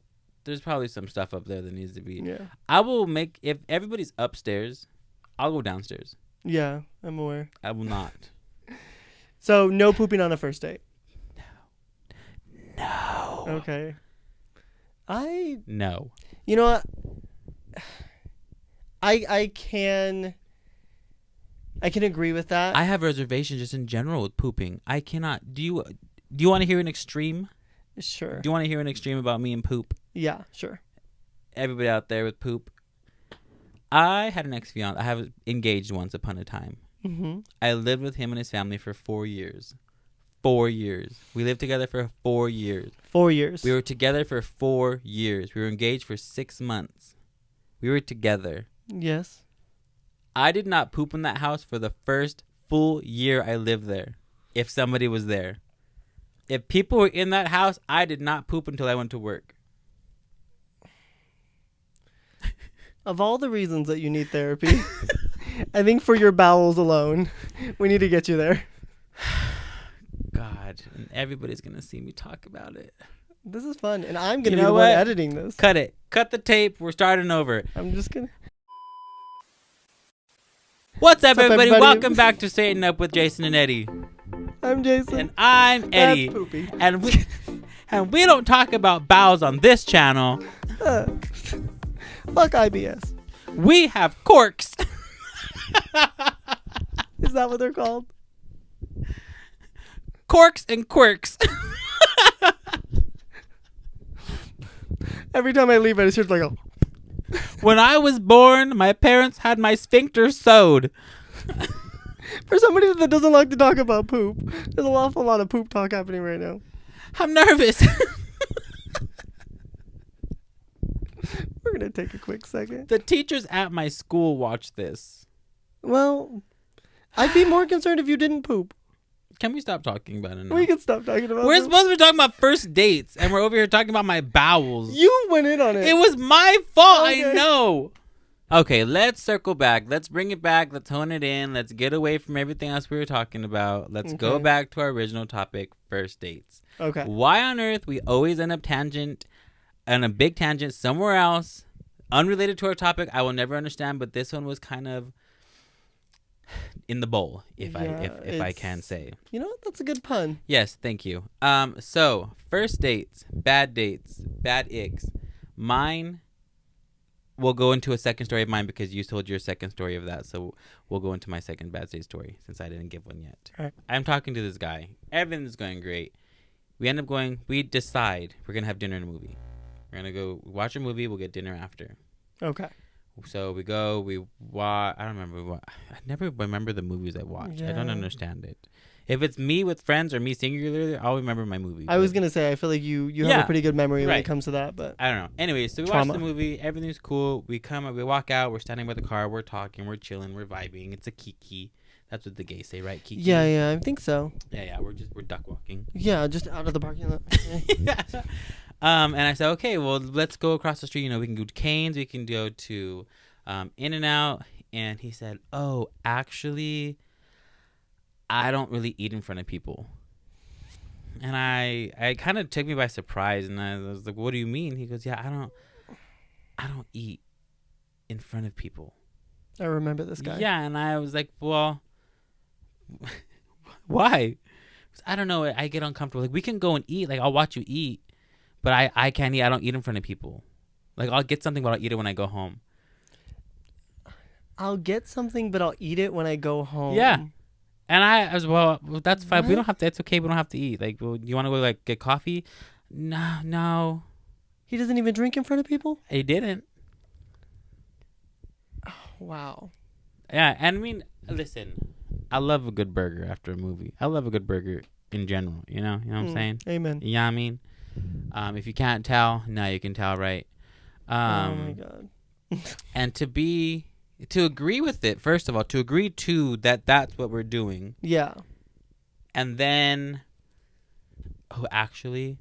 stuff up there that needs to be. Yeah. I will make, if everybody's upstairs, I'll go downstairs. Yeah, I'm aware. I will not. So no pooping on a first date. No. Okay. No. You know what? I can agree with that. I have reservations just in general with pooping. I cannot. Do you want to hear an extreme? Sure. Do you want to hear an extreme about me and poop? Yeah, sure. Everybody out there with poop. I had an ex-fiance. I have engaged once upon a time. Mm-hmm. I lived with him and his family for 4 years. 4 years. We lived together for 4 years. 4 years. We were together for 4 years. We were engaged for 6 months. We were together. Yes. I did not poop in that house for the first full year I lived there. If somebody was there. If people were in that house, I did not poop until I went to work. Of all the reasons that you need therapy, I think for your bowels alone, we need to get you there. God, and everybody's going to see me talk about it. This is fun, and I'm going to You be know the one what? editing this. Cut it. Cut the tape. We're starting over. I'm just going to... What's up, everybody? everybody? Welcome back to Straighten Up with Jason and Eddie. I'm Jason. And I'm Eddie. That's poopy. And we don't talk about bowels on this channel. Fuck IBS. We have corks. Is that what they're called? Corks and quirks. Every time I leave, I just hear like, When I was born, my parents had my sphincter sewed. for somebody that doesn't like to talk about poop, there's an awful lot of poop talk happening right now. I'm nervous. We're going to take a quick second. The teachers at my school watch this. Well, I'd be more concerned if you didn't poop. Can we stop talking about it now? We can stop talking about We're this. supposed to be talking about first dates, and we're over here talking about my bowels. You went in on it. It was my fault. Okay. I know. Okay, let's circle back. Let's bring it back. Let's hone it in. Let's get away from everything else we were talking about. Let's go Okay. back to our original topic, first dates. Okay. Why on earth we always end up on a big tangent somewhere else, unrelated to our topic? I will never understand, but this one was kind of in the bowl, if I it's- can say. You know what? That's a good pun. Yes, thank you. So first dates, bad icks. Mine. We'll go into a second story of mine because you told your second story of that. So we'll go into my second bad date story since I didn't give one yet. All right. I'm talking to this guy. Everything's going great. We decide we're going to have dinner and a movie. We're going to go watch a movie. We'll get dinner after. Okay. So we go, we watch. I don't remember what. I never remember the movies I watch. I don't Yeah. understand it. If it's me with friends or me singularly, I'll remember my movie. I was but- going to say, I feel like you have Yeah. a pretty good memory when Right. it comes to that, but I don't know. Anyway, so we Trauma. watch the movie. Everything's cool. We walk out. We're standing by the car. We're talking. We're chilling. We're vibing. It's a kiki. That's what the gays say, right? Kiki. yeah, I think so. Yeah. We're duck walking. Yeah, just out of the parking lot. And I said, okay, well, let's go across the street. We can go to Cane's. We can go to In-N-Out. And he said, oh, actually, I don't really eat in front of people. And I kind of took me by surprise, and I was like, what do you mean? He goes, yeah, I don't eat in front of people. I remember this guy. Yeah, and I was like, well, why? I don't know. I get uncomfortable. Like, we can go and eat. Like, I'll watch you eat, but I can't eat. I don't eat in front of people. Like, I'll get something, but I'll eat it when I go home. I'll get something, but I'll eat it when I go home. Yeah. And I was, well, that's fine. We What? don't have to. It's okay. We don't have to eat. Like, well, you want to go, like, get coffee? No. He doesn't even drink in front of people? He didn't. Wow. Yeah, and I mean, listen, I love a good burger after a movie. I love a good burger in general. You know what I'm saying? Amen. You know what I mean? If you can't tell, now you can tell, right? Oh my God. And to agree with it, first of all, to agree to that's what we're doing. Yeah. And then, actually,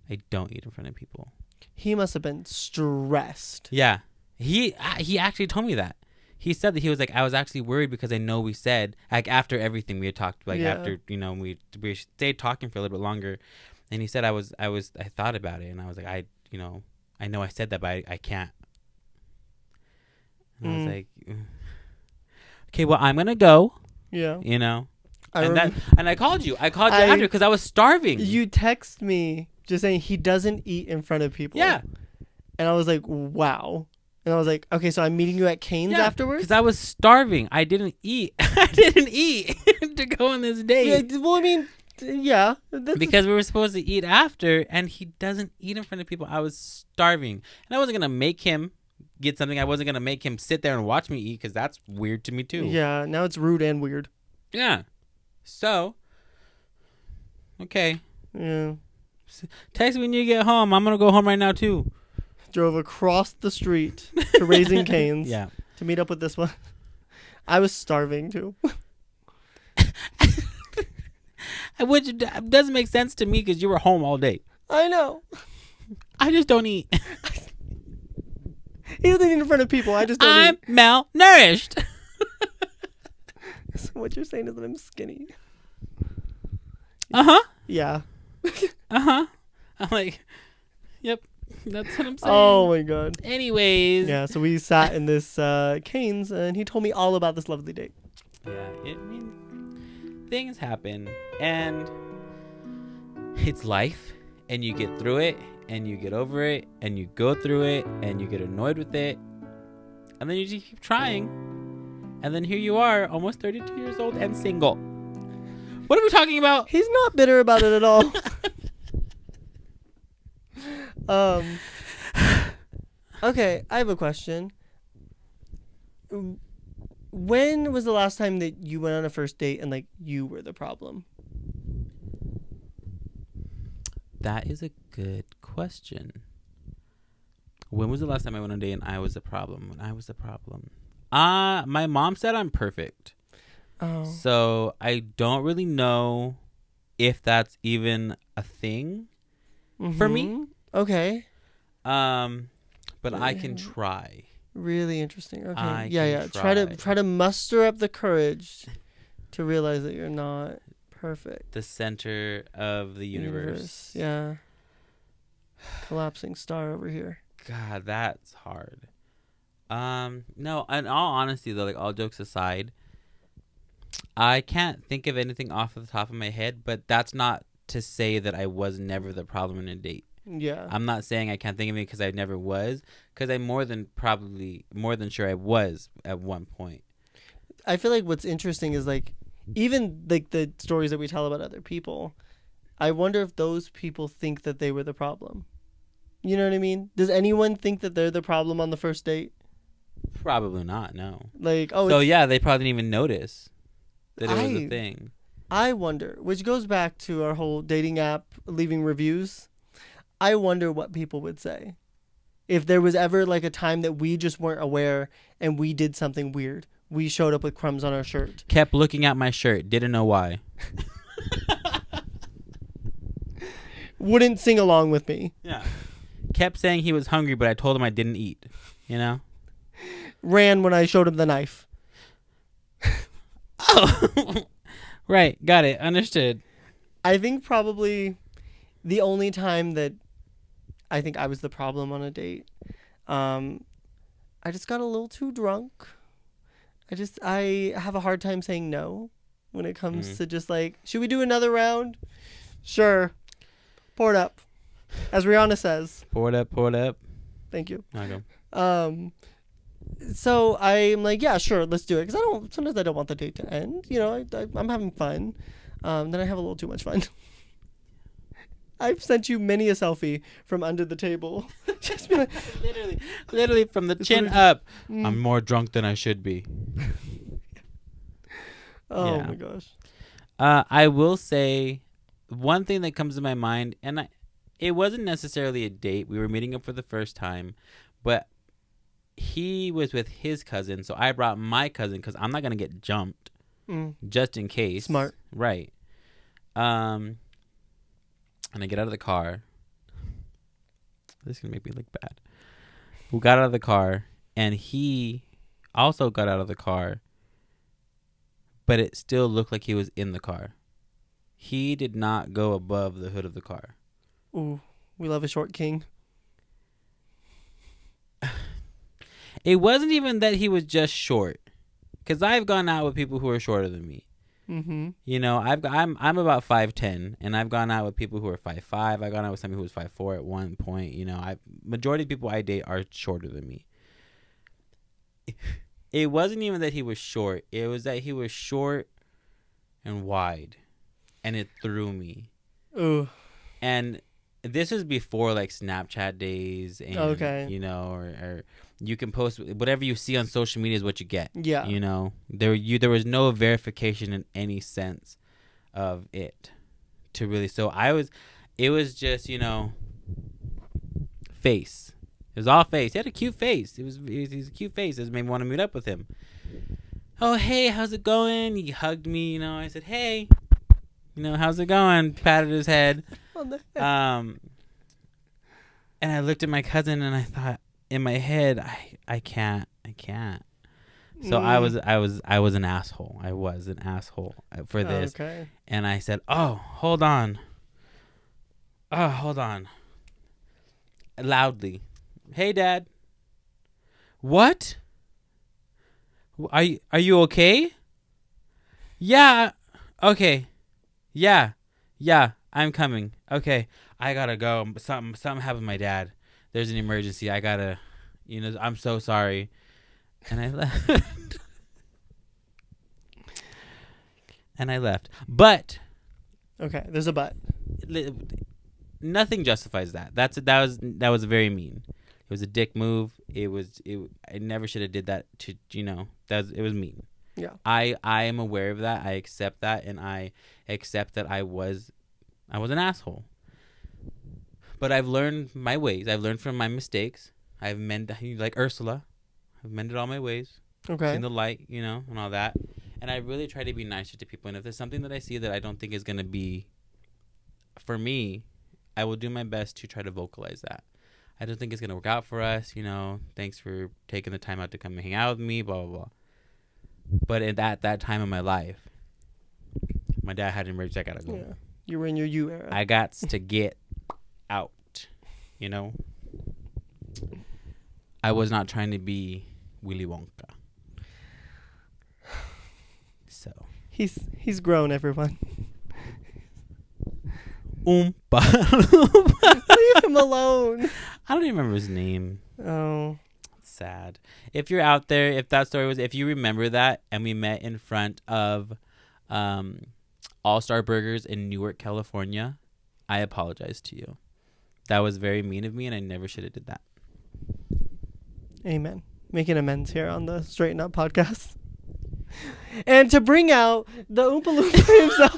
I don't eat in front of people. He must have been stressed. Yeah. He actually told me that. He said that he was like, I was actually worried because I know we said, like, after everything we had talked, like, Yeah. after, we stayed talking for a little bit longer. And he said, I thought about it. And I was like, I know I said that, but I can't. And I was like, okay, well, I'm going to go, Yeah. and I called you. I called you after because I was starving. You text me just saying he doesn't eat in front of people. Yeah. And I was like, wow. And I was like, okay, so I'm meeting you at Cane's afterwards? Because I was starving. I didn't eat. I didn't eat to go on this date. Yeah, well, I mean, yeah. Because we were supposed to eat after, and he doesn't eat in front of people. I was starving. And I wasn't going to make him get something. I wasn't going to make him sit there and watch me eat because that's weird to me too. Yeah, now it's rude and weird. Yeah. So, okay. Yeah. Text me when you get home. I'm going to go home right now too. Drove across the street to Raising Cane's Yeah. to meet up with this one. I was starving too. Which doesn't make sense to me because you were home all day. I know. I just don't eat. He doesn't eat in front of people. I just don't I'm eat. malnourished. So what you're saying is that I'm skinny. Uh-huh. Yeah. Uh-huh. I'm like, yep. That's what I'm saying. Oh my God. Anyways. Yeah, so we sat in this Cane's and he told me all about this lovely date. Yeah. Things happen. And it's life. And you get through it. And you get over it. And you go through it. And you get annoyed with it. And then you just keep trying. And then here you are, almost 32 years old and single. What are we talking about? He's not bitter about it at all. Okay, I have a question. When was the last time that you went on a first date and like you were the problem? That is a good question. When was the last time I went on a date and I was the problem? When I was the problem. My mom said I'm perfect. Oh. So I don't really know if that's even a thing for me. Mhm. Okay. But I can Yeah. try. Really interesting. Okay. I Yeah, can yeah. try. Try to muster up the courage to realize that you're not perfect. The center of the universe. Yeah. Collapsing star over here. God, that's hard. No, in all honesty though, like all jokes aside, I can't think of anything off of the top of my head, but that's not to say that I was never the problem in a date. Yeah. I'm not saying I can't think of it because I never was, because I'm more than sure I was at one point. I feel like what's interesting is like even like the stories that we tell about other people, I wonder if those people think that they were the problem. You know what I mean? Does anyone think that they're the problem on the first date? Probably not, no. Like, so yeah, they probably didn't even notice that it was a I- thing. I wonder, which goes back to our whole dating app leaving reviews. I wonder what people would say. If there was ever like a time that we just weren't aware and we did something weird. We showed up with crumbs on our shirt. Kept looking at my shirt, didn't know why. Wouldn't sing along with me. Yeah. Kept saying he was hungry, but I told him I didn't eat. You know? Ran when I showed him the knife. Oh. Right. Got it. Understood. I think probably the only time that I think I was the problem on a date, I just got a little too drunk. I have a hard time saying no when it comes to just like, should we do another round? Sure. Pour it up. As Rihanna says. Pour it up. Thank you. Okay. So I'm like, yeah, sure, let's do it. Because sometimes I don't want the date to end. You know, I'm having fun. Then I have a little too much fun. I've sent you many a selfie from under the table. Just be like, literally from the chin up. Mm. I'm more drunk than I should be. Oh Yeah. my gosh. I will say one thing that comes to my mind, and it wasn't necessarily a date. We were meeting up for the first time, but he was with his cousin, so I brought my cousin because I'm not gonna get jumped, just in case. Smart. Right. And I get out of the car. This is gonna make me look bad. We got out of the car, and he also got out of the car, but it still looked like he was in the car. He did not go above the hood of the car. Ooh, we love a short king. It wasn't even that he was just short, because I've gone out with people who are shorter than me. Mm-hmm. You know, I'm about 5'10", and I've gone out with people who are 5'5". I've gone out with somebody who was 5'4" at one point. You know, majority of people I date are shorter than me. It wasn't even that he was short. It was that he was short and wide, and it threw me. Ooh. And this was before like Snapchat days, and Okay. you know, or you can post whatever you see on social media is what you get. Yeah. You know, there was no verification in any sense of it to really. So it was just, you know, face. It was all face. He had a cute face. It was a cute face. It made me want to meet up with him. Oh, hey, how's it going? He hugged me, you know. I said, hey, you know, how's it going? Patted his head. And I looked at my cousin and I thought in my head, I can't. So I was an asshole. I was an asshole for this. Okay. And I said, "Oh, hold on. Loudly. Hey, Dad. What? Are you okay? Yeah. Okay. Yeah. I'm coming. Okay. I gotta go. Something happened with my dad. There's an emergency. I gotta, you know, I'm so sorry." And I left. But Okay. There's a but. nothing justifies that. That was very mean. It was a dick move. I never should have did that to, you know, it was mean. Yeah. I am aware of that. I accept that, and I accept that I was an asshole. But I've learned my ways. I've learned from my mistakes. I've mended, like Ursula. I've mended all my ways. Okay. Seen the light, you know, and all that. And I really try to be nicer to people. And if there's something that I see that I don't think is going to be for me, I will do my best to try to vocalize that. I don't think it's going to work out for us. Thanks for taking the time out to come and hang out with me, blah, blah, blah. But at that time in my life, my dad had an emergency. I got to go. Yeah. You were in your U era. I got to get out, I was not trying to be Willy Wonka. So he's grown, everyone. Oompa. Leave him alone. I don't even remember his name. Oh. Sad. If you're out there, if you remember that and we met in front of All-Star Burgers in Newark, California, I apologize to you. That was very mean of me and I never should have did that. Amen. Making amends here on the Straighten Up podcast. And to bring out the Oompa Loompa himself.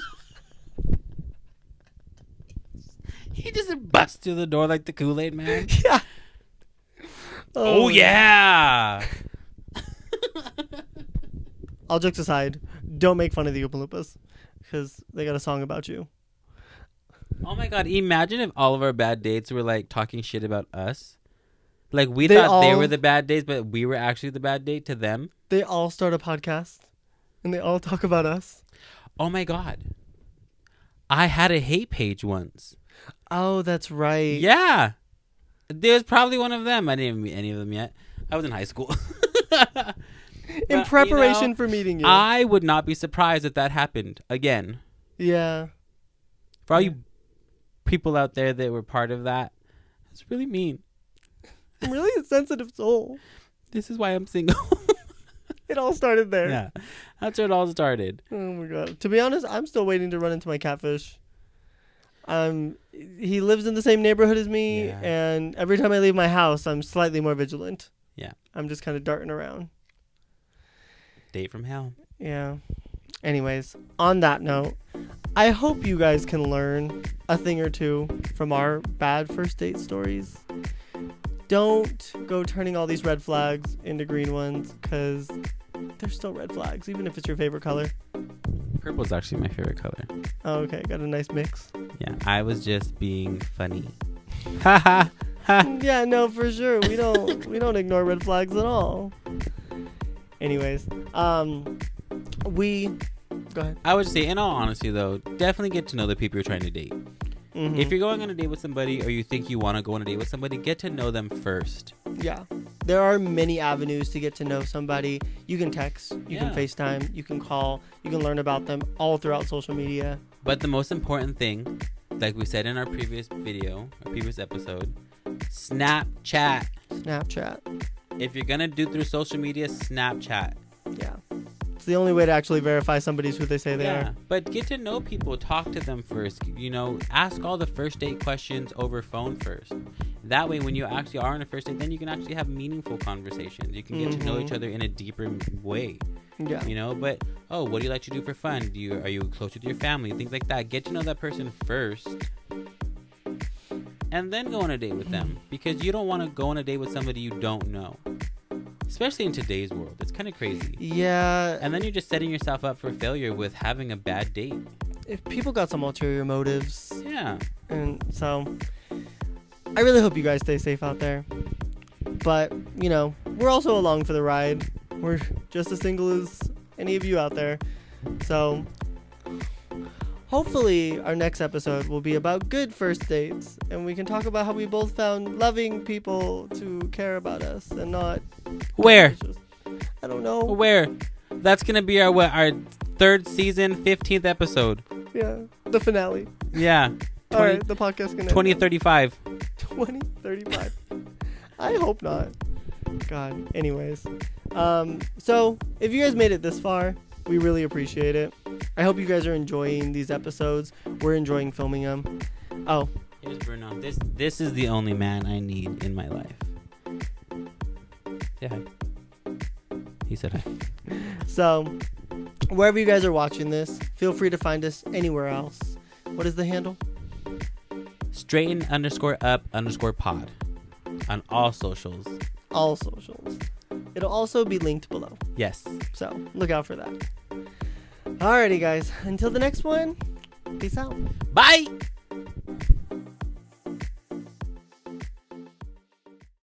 He just busts through the door like the Kool-Aid man. Yeah. Oh yeah. All jokes aside, don't make fun of the Oompa Loompas because they got a song about you. Oh my God. Imagine if all of our bad dates were like talking shit about us. Like we thought they were the bad dates, but we were actually the bad date to them. They all start a podcast and they all talk about us. Oh my God. I had a hate page once. Oh, that's right. Yeah. There's probably one of them. I didn't meet any of them yet. I was in high school. In preparation for meeting you. I would not be surprised if that happened again. Yeah. For all you people out there that were part of that, it's really mean. I'm really a sensitive soul. This is why I'm single. It all started there. Yeah. That's where it all started. Oh my God. To be honest, I'm still waiting to run into my catfish. He lives in the same neighborhood as me, Yeah. and every time I leave my house, I'm slightly more vigilant. Yeah. I'm just kind of darting around. Date from hell. Yeah. Anyways, on that note, I hope you guys can learn a thing or two from our bad first date stories. Don't go turning all these red flags into green ones, because they're still red flags, even if it's your favorite color. Purple's actually my favorite color. Oh, okay. Got a nice mix. Yeah. I was just being funny. Ha ha ha. Yeah, no, for sure. We don't ignore red flags at all. Anyways, go ahead. I would say, in all honesty, though, definitely get to know the people you're trying to date. Mm-hmm. If you're going on a date with somebody or you think you want to go on a date with somebody, get to know them first. Yeah. There are many avenues to get to know somebody. You can text, you can FaceTime, you can call, you can learn about them all throughout social media. But the most important thing, like we said in our previous episode, Snapchat. Snapchat. If you're going to do through social media, Snapchat. Yeah. It's the only way to actually verify somebody's who they say they are. But get to know people. Talk to them first. Ask all the first date questions over phone first. That way, when you actually are on a first date, then you can actually have meaningful conversations. You can get to know each other in a deeper way. Yeah. But, what do you like to do for fun? Are you close with your family? Things like that. Get to know that person first. And then go on a date with them. Because you don't want to go on a date with somebody you don't know. Especially in today's world. It's kind of crazy. Yeah. And then you're just setting yourself up for failure with having a bad date. If people got some ulterior motives. Yeah. And so, I really hope you guys stay safe out there. But, we're also along for the ride. We're just as single as any of you out there. So, hopefully our next episode will be about good first dates. And we can talk about how we both found loving people to care about us and not... Where? I don't know. Where? That's going to be our third season, 15th episode. Yeah, the finale. Yeah. All right, the podcast can 2035. 2035. I hope not. God. Anyways. So, if you guys made it this far, we really appreciate it. I hope you guys are enjoying these episodes. We're enjoying filming them. Oh. Here's Bruno. This is the only man I need in my life. Say hi. He said hi. So, wherever you guys are watching this, feel free to find us anywhere else. What is the handle? Straighten_up_pod on all socials. All socials. It'll also be linked below. Yes. So, look out for that. Alrighty, guys. Until the next one, peace out. Bye.